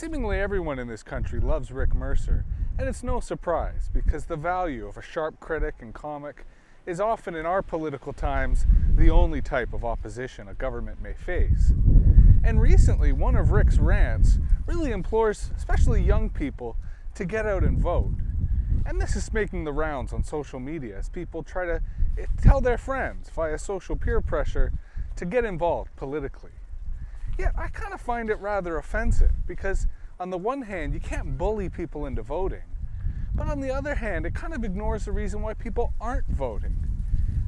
Seemingly everyone in this country loves Rick Mercer, and it's no surprise because the value of a sharp critic and comic is often in our political times the only type of opposition a government may face. And recently, one of Rick's rants really implores especially young people to get out and vote. And this is making the rounds on social media as people try to tell their friends via social peer pressure to get involved politically. Yet I kind of find it rather offensive because on the one hand, you can't bully people into voting, but on the other hand, it kind of ignores the reason why people aren't voting.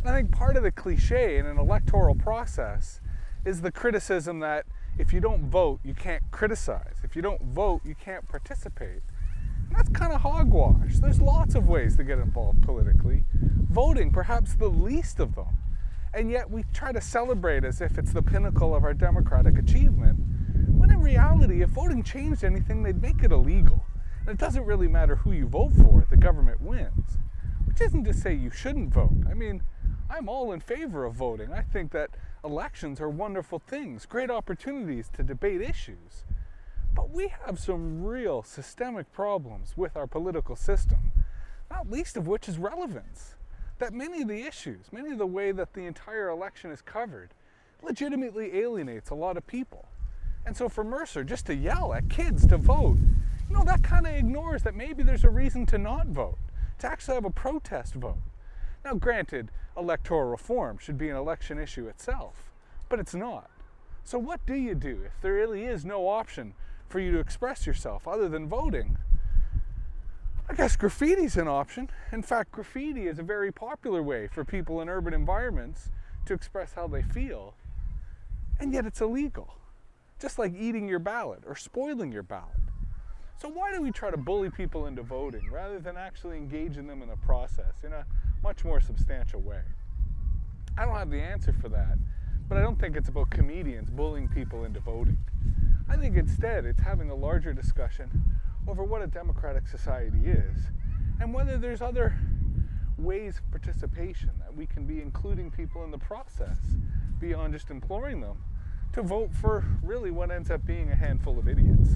And I think part of the cliche in an electoral process is the criticism that if you don't vote, you can't criticize. If you don't vote, you can't participate. And that's kind of hogwash. There's lots of ways to get involved politically, voting perhaps the least of them. And yet we try to celebrate as if it's the pinnacle of our democratic achievement, when in reality, if voting changed anything, they'd make it illegal. And it doesn't really matter who you vote for, the government wins. Which isn't to say you shouldn't vote. I mean, I'm all in favor of voting. I think that elections are wonderful things, great opportunities to debate issues. But we have some real systemic problems with our political system, not least of which is relevance. That many of the issues, many of the way that the entire election is covered, legitimately alienates a lot of people. And so for Mercer just to yell at kids to vote, that kind of ignores that maybe there's a reason to not vote, to actually have a protest vote. Now granted, electoral reform should be an election issue itself, but it's not. So what do you do if there really is no option for you to express yourself other than voting? I guess graffiti's an option. In fact, graffiti is a very popular way for people in urban environments to express how they feel, and yet it's illegal. Just like eating your ballot or spoiling your ballot. So why do we try to bully people into voting rather than actually engaging them in the process in a much more substantial way? I don't have the answer for that, but I don't think it's about comedians bullying people into voting. I think instead it's having a larger discussion over what a democratic society is and whether there's other ways of participation that we can be including people in the process beyond just imploring them to vote for really what ends up being a handful of idiots.